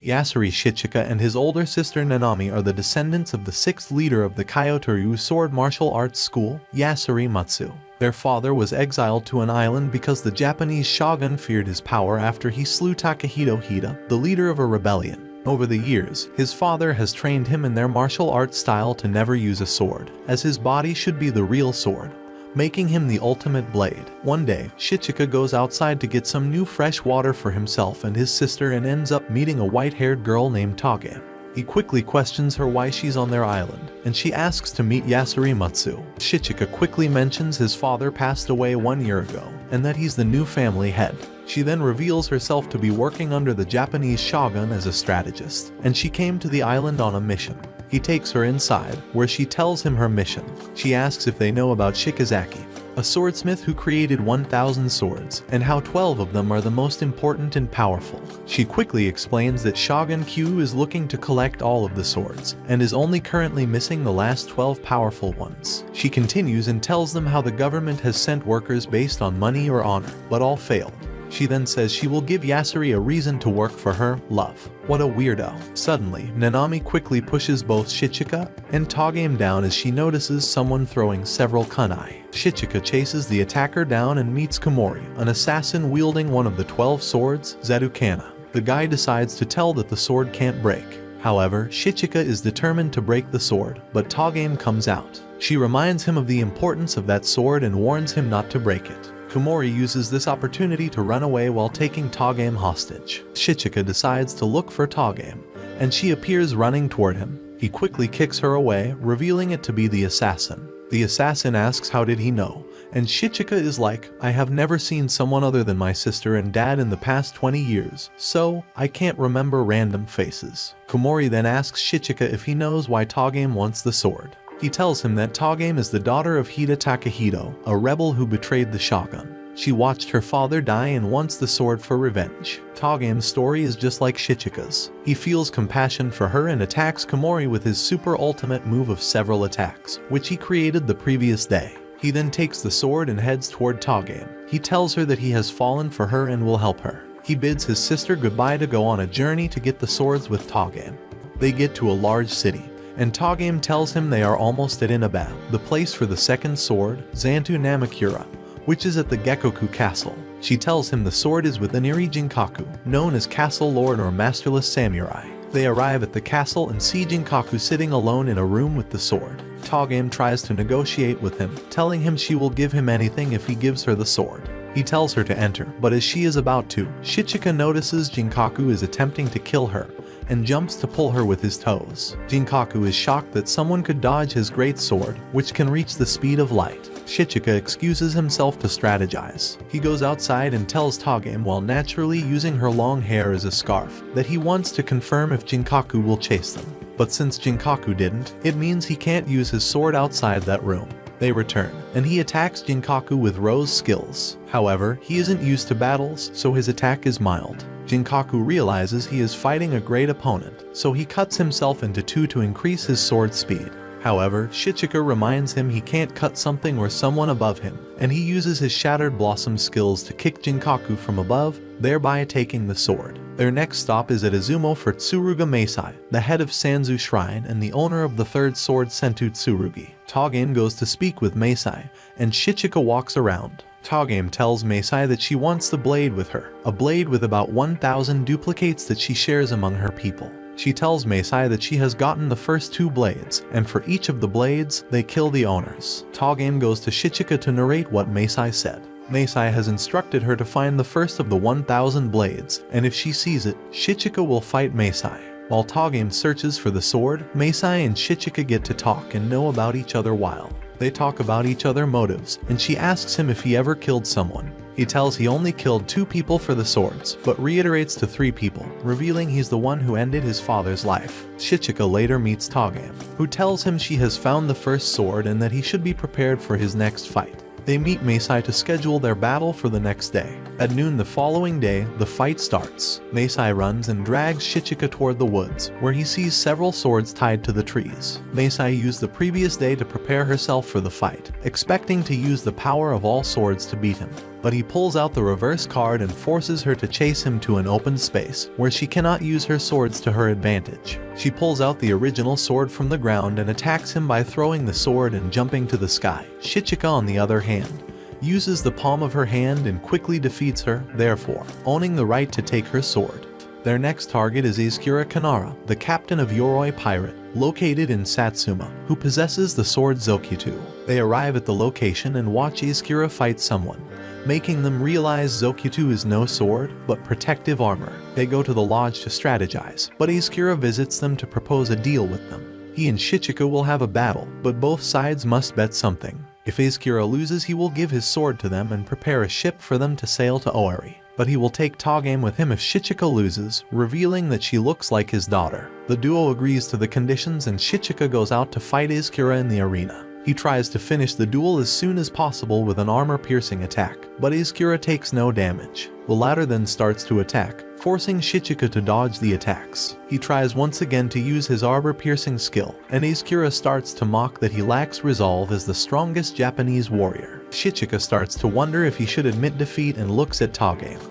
Yasuri Shichika and his older sister Nanami are the descendants of the 6th leader of the Kyoto Sword Martial Arts School, Yasuri Matsu. Their father was exiled to an island because the Japanese shogun feared his power after he slew Takehito Hida, the leader of a rebellion. Over the years, his father has trained him in their martial arts style to never use a sword, as his body should be the real sword, making him the ultimate blade. One day, Shichika goes outside to get some new fresh water for himself and his sister and ends up meeting a white-haired girl named Tage. He quickly questions her why she's on their island, and she asks to meet Yasuri Matsu. Shichika quickly mentions his father passed away 1 year ago, and that he's the new family head. She then reveals herself to be working under the Japanese shogun as a strategist, and she came to the island on a mission. He takes her inside, where she tells him her mission. She asks if they know about Shikazaki, a swordsmith who created 1,000 swords, and how 12 of them are the most important and powerful. She quickly explains that Shogun Q is looking to collect all of the swords, and is only currently missing the last 12 powerful ones. She continues and tells them how the government has sent workers based on money or honor, but all failed. She then says she will give Yasuri a reason to work for her, love. What a weirdo. Suddenly, Nanami quickly pushes both Shichika and Tage down as she notices someone throwing several kunai. Shichika chases the attacker down and meets Komori, an assassin wielding one of the 12 swords, Zedukana. The guy decides to tell that the sword can't break. However, Shichika is determined to break the sword, but Tage comes out. She reminds him of the importance of that sword and warns him not to break it. Komori uses this opportunity to run away while taking Tage hostage. Shichika decides to look for Tage, and she appears running toward him. He quickly kicks her away, revealing it to be the assassin. The assassin asks how did he know, and Shichika is like, I have never seen someone other than my sister and dad in the past 20 years, so I can't remember random faces. Komori then asks Shichika if he knows why Tage wants the sword. He tells him that Tage is the daughter of Hida Takehito, a rebel who betrayed the shogun. She watched her father die and wants the sword for revenge. Tage's story is just like Shichika's. He feels compassion for her and attacks Komori with his super ultimate move of several attacks, which he created the previous day. He then takes the sword and heads toward Tage. He tells her that he has fallen for her and will help her. He bids his sister goodbye to go on a journey to get the swords with Tage. They get to a large city, and Tage tells him they are almost at Inaba, the place for the second sword, Zantu Namakura, which is at the Gekkoku Castle. She tells him the sword is with Iniri Jinkaku, known as Castle Lord or Masterless Samurai. They arrive at the castle and see Jinkaku sitting alone in a room with the sword. Tage tries to negotiate with him, telling him she will give him anything if he gives her the sword. He tells her to enter, but as she is about to, Shichika notices Jinkaku is attempting to kill her, and jumps to pull her with his toes. Jinkaku is shocked that someone could dodge his great sword, which can reach the speed of light. Shichika excuses himself to strategize. He goes outside and tells Tage, while naturally using her long hair as a scarf, that he wants to confirm if Jinkaku will chase them. But since Jinkaku didn't, it means he can't use his sword outside that room. They return, and he attacks Jinkaku with Rose skills. However, he isn't used to battles, so his attack is mild. Jinkaku realizes he is fighting a great opponent, so he cuts himself into two to increase his sword speed. However, Shichika reminds him he can't cut something or someone above him, and he uses his Shattered Blossom skills to kick Jinkaku from above, thereby taking the sword. Their next stop is at Izumo for Tsuruga Meisai, the head of Sanzu Shrine and the owner of the third sword Sentu Tsurugi. Tage goes to speak with Meisai, and Shichika walks around. Tage tells Meisai that she wants the blade with her, a blade with about 1,000 duplicates that she shares among her people. She tells Meisai that she has gotten the first 2 blades, and for each of the blades, they kill the owners. Tage goes to Shichika to narrate what Meisai said. Meisai has instructed her to find the first of the 1,000 blades, and if she sees it, Shichika will fight Meisai. While Tage searches for the sword, Meisai and Shichika get to talk and know about each other while. They talk about each other's motives, and she asks him if he ever killed someone. He tells he only killed 2 people for the swords, but reiterates to 3 people, revealing he's the one who ended his father's life. Shichika later meets Tage, who tells him she has found the first sword and that he should be prepared for his next fight. They meet Meisai to schedule their battle for the next day. At noon the following day, the fight starts. Meisai runs and drags Shichika toward the woods, where he sees several swords tied to the trees. Meisai used the previous day to prepare herself for the fight, expecting to use the power of all swords to beat him. but he pulls out the reverse card and forces her to chase him to an open space where she cannot use her swords to her advantage. She pulls out the original sword from the ground and attacks him by throwing the sword and jumping to the sky. Shichika, on the other hand, uses the palm of her hand and quickly defeats her, therefore owning the right to take her sword. Their next target is Izakura Kanara, the captain of Yoroi Pirate, located in Satsuma, who possesses the sword Zokyutu. They arrive at the location and watch Izakura fight someone, making them realize Zokyutu is no sword, but protective armor. They go to the lodge to strategize, but Izakura visits them to propose a deal with them. He and Shichika will have a battle, but both sides must bet something. If Izakura loses, he will give his sword to them and prepare a ship for them to sail to Oari. But he will take Tagame with him if Shichika loses, revealing that she looks like his daughter. The duo agrees to the conditions and Shichika goes out to fight Izakura in the arena. He tries to finish the duel as soon as possible with an armor-piercing attack, but Izakura takes no damage. The latter then starts to attack, forcing Shichika to dodge the attacks. He tries once again to use his armor-piercing skill, and Izakura starts to mock that he lacks resolve as the strongest Japanese warrior. Shichika starts to wonder if he should admit defeat and looks at Tagame,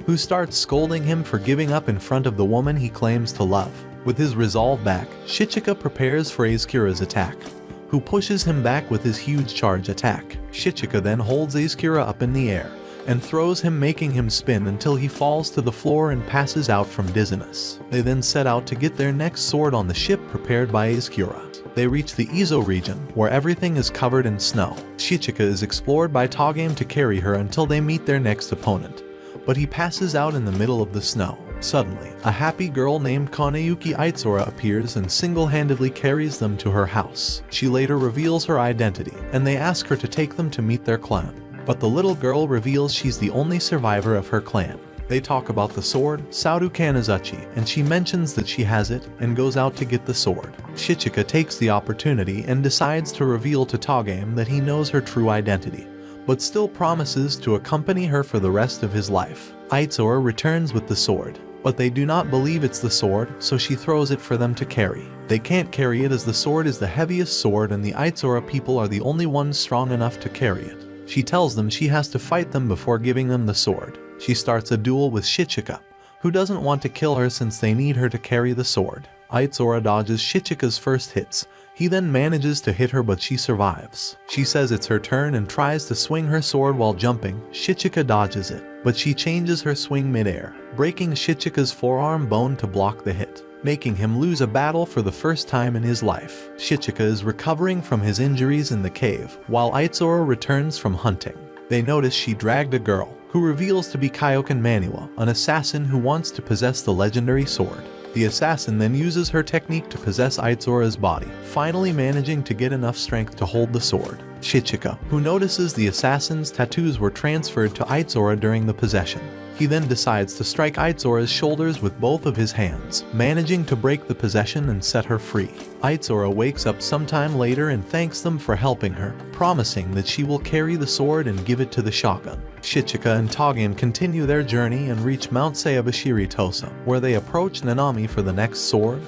who starts scolding him for giving up in front of the woman he claims to love. With his resolve back, Shichika prepares for Izakura's attack, who pushes him back with his huge charge attack. Shichika then holds Izakura up in the air and throws him, making him spin until he falls to the floor and passes out from dizziness. They then set out to get their next sword on the ship prepared by Izakura. They reach the Izo region, where everything is covered in snow. Shichika is explored by Tagame to carry her until they meet their next opponent, but he passes out in the middle of the snow. Suddenly, a happy girl named Kaneyuki Aitsura appears and single-handedly carries them to her house. She later reveals her identity, and they ask her to take them to meet their clan. But the little girl reveals she's the only survivor of her clan. They talk about the sword, Sauru Kanazuchi, and she mentions that she has it and goes out to get the sword. Shichika takes the opportunity and decides to reveal to Tagame that he knows her true identity, but still promises to accompany her for the rest of his life. Aitsura returns with the sword, but they do not believe it's the sword, so she throws it for them to carry. They can't carry it as the sword is the heaviest sword and the Aitsura people are the only ones strong enough to carry it. She tells them she has to fight them before giving them the sword. She starts a duel with Shichika, who doesn't want to kill her since they need her to carry the sword. Aitsura dodges Shichika's first hits. He then manages to hit her, but she survives. She says it's her turn and tries to swing her sword while jumping. Shichika dodges it, but she changes her swing mid-air, breaking Shichika's forearm bone to block the hit, making him lose a battle for the first time in his life. Shichika is recovering from his injuries in the cave, while Aitsura returns from hunting. They notice she dragged a girl, who reveals to be Kyokan Maniwa, an assassin who wants to possess the legendary sword. The assassin then uses her technique to possess Aitsura's body, finally managing to get enough strength to hold the sword. Shichika, who notices the assassin's tattoos were transferred to Aitsura during the possession. He then decides to strike Aitsura's shoulders with both of his hands, managing to break the possession and set her free. Aitsura wakes up sometime later and thanks them for helping her, promising that she will carry the sword and give it to the shogun. Shichika and Tagame continue their journey and reach Mount Sayabashiri Tosa, where they approach Nanami for the next sword,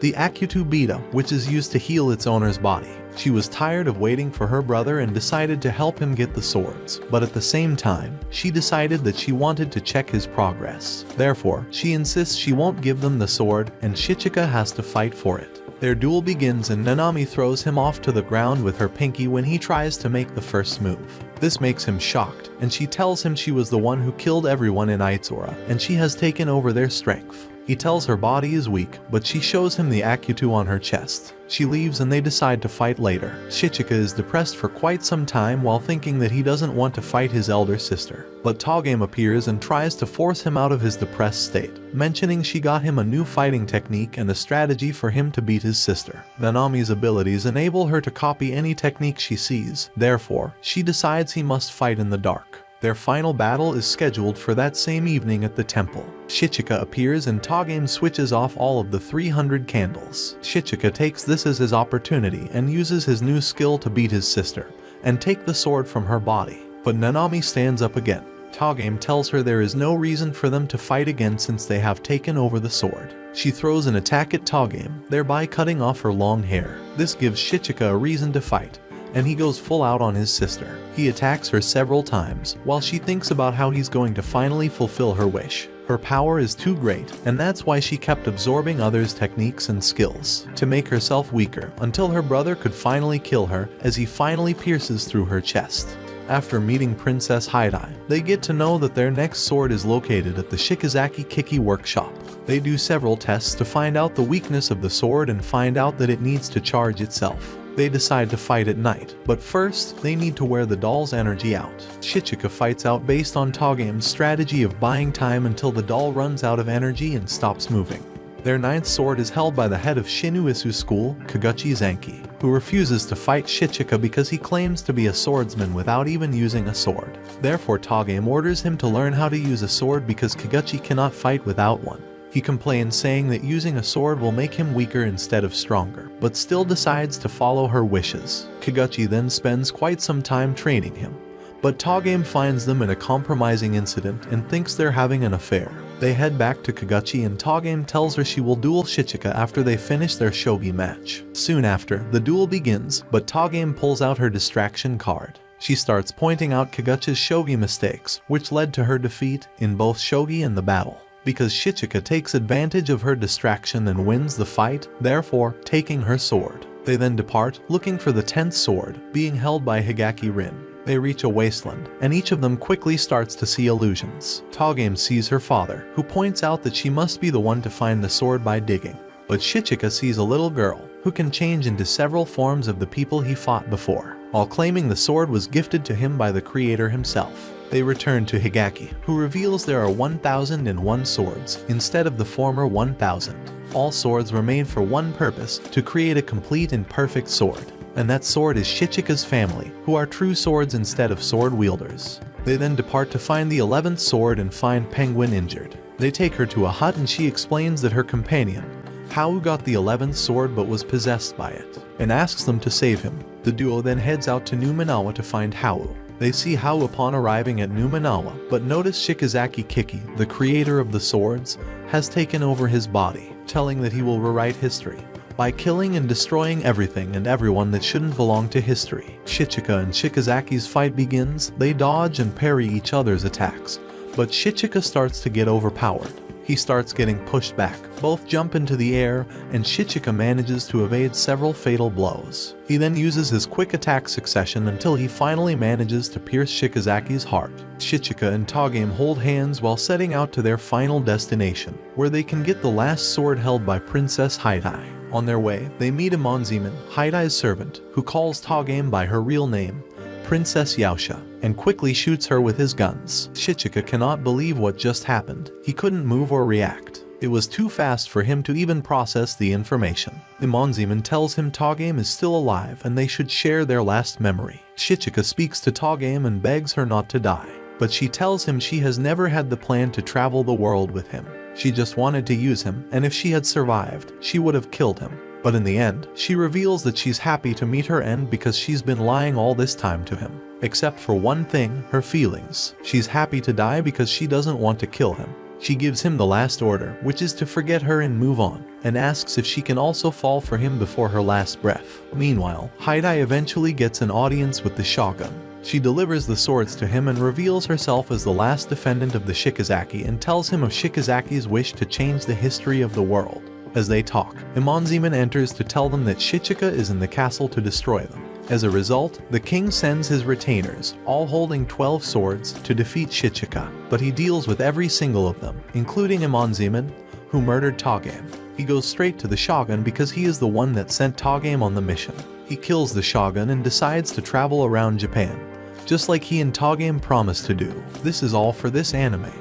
the Akutu Bita, which is used to heal its owner's body. She was tired of waiting for her brother and decided to help him get the swords, but at the same time, she decided that she wanted to check his progress. Therefore, she insists she won't give them the sword, and Shichika has to fight for it. Their duel begins and Nanami throws him off to the ground with her pinky when he tries to make the first move. This makes him shocked, and she tells him she was the one who killed everyone in Aitsura, and she has taken over their strength. He tells her body is weak, but she shows him the Akutu on her chest. She leaves and they decide to fight later. Shichika is depressed for quite some time while thinking that he doesn't want to fight his elder sister. But Tagame appears and tries to force him out of his depressed state, mentioning she got him a new fighting technique and a strategy for him to beat his sister. Nanami's abilities enable her to copy any technique she sees. Therefore, she decides he must fight in the dark. Their final battle is scheduled for that same evening at the temple. Shichika appears and Tagame switches off all of the 300 candles. Shichika takes this as his opportunity and uses his new skill to beat his sister and take the sword from her body. But Nanami stands up again. Tagame tells her there is no reason for them to fight again since they have taken over the sword. She throws an attack at Tagame, thereby cutting off her long hair. This gives Shichika a reason to fight, and he goes full out on his sister. He attacks her several times, while she thinks about how he's going to finally fulfill her wish. Her power is too great, and that's why she kept absorbing others' techniques and skills to make herself weaker, until her brother could finally kill her as he finally pierces through her chest. After meeting Princess Haidai, they get to know that their next sword is located at the Shikazaki Kiki workshop. They do several tests to find out the weakness of the sword and find out that it needs to charge itself. They decide to fight at night, but first, they need to wear the doll's energy out. Shichika fights out based on Togame's strategy of buying time until the doll runs out of energy and stops moving. Their ninth sword is held by the head of Shinu-Isu School, Kiguchi Zenki, who refuses to fight Shichika because he claims to be a swordsman without even using a sword. Therefore, Togame orders him to learn how to use a sword because Kiguchi cannot fight without one. He complains, saying that using a sword will make him weaker instead of stronger, but still decides to follow her wishes. Kiguchi then spends quite some time training him, but Togame finds them in a compromising incident and thinks they're having an affair. They head back to Kiguchi and Togame tells her she will duel Shichika after they finish their shogi match. Soon after, the duel begins, but Togame pulls out her distraction card. She starts pointing out Kiguchi's shogi mistakes, which led to her defeat in both shogi and the battle. Because Shichika takes advantage of her distraction and wins the fight, therefore taking her sword. They then depart, looking for the 10th sword, being held by Higaki Rin. They reach a wasteland, and each of them quickly starts to see illusions. Togame sees her father, who points out that she must be the one to find the sword by digging. But Shichika sees a little girl, who can change into several forms of the people he fought before, while claiming the sword was gifted to him by the creator himself. They return to Higaki, who reveals there are 1001 swords, instead of the former 1000. All swords were made for one purpose, to create a complete and perfect sword. And that sword is Shichika's family, who are true swords instead of sword wielders. They then depart to find the 11th sword and find Penguin injured. They take her to a hut and she explains that her companion, Hau, got the 11th sword but was possessed by it, and asks them to save him. The duo then heads out to New Manawa to find Hau. They see Hau upon arriving at New Manawa, but notice Shikazaki Kiki, the creator of the swords, has taken over his body, telling that he will rewrite history by killing and destroying everything and everyone that shouldn't belong to history. Shichika and Shikazaki's fight begins. They dodge and parry each other's attacks, but Shichika starts to get overpowered. He starts getting pushed back. Both jump into the air, and Shichika manages to evade several fatal blows. He then uses his quick attack succession until he finally manages to pierce Shikazaki's heart. Shichika and Togame hold hands while setting out to their final destination, where they can get the last sword held by Princess Haidai. On their way, they meet Imonzeman, Haidai's servant, who calls Togame by her real name, Princess Yaosha, and quickly shoots her with his guns. Shichika cannot believe what just happened. He couldn't move or react. It was too fast for him to even process the information. Imonzeman tells him Togame is still alive and they should share their last memory. Shichika speaks to Togame and begs her not to die, but she tells him she has never had the plan to travel the world with him. She just wanted to use him, and if she had survived, she would have killed him. But in the end, she reveals that she's happy to meet her end because she's been lying all this time to him. Except for one thing, her feelings. She's happy to die because she doesn't want to kill him. She gives him the last order, which is to forget her and move on, and asks if she can also fall for him before her last breath. Meanwhile, Haidai eventually gets an audience with the shogun. She delivers the swords to him and reveals herself as the last defendant of the Shikazaki and tells him of Shikazaki's wish to change the history of the world. As they talk, Imonzeman enters to tell them that Shichika is in the castle to destroy them. As a result, the king sends his retainers, all holding 12 swords, to defeat Shichika, but he deals with every single of them, including Imonzeman, who murdered Togame. He goes straight to the shogun because he is the one that sent Togame on the mission. He kills the shogun and decides to travel around Japan, just like he and Togame promised to do. This is all for this anime.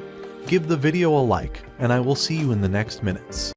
Give the video a like, and I will see you in the next minutes.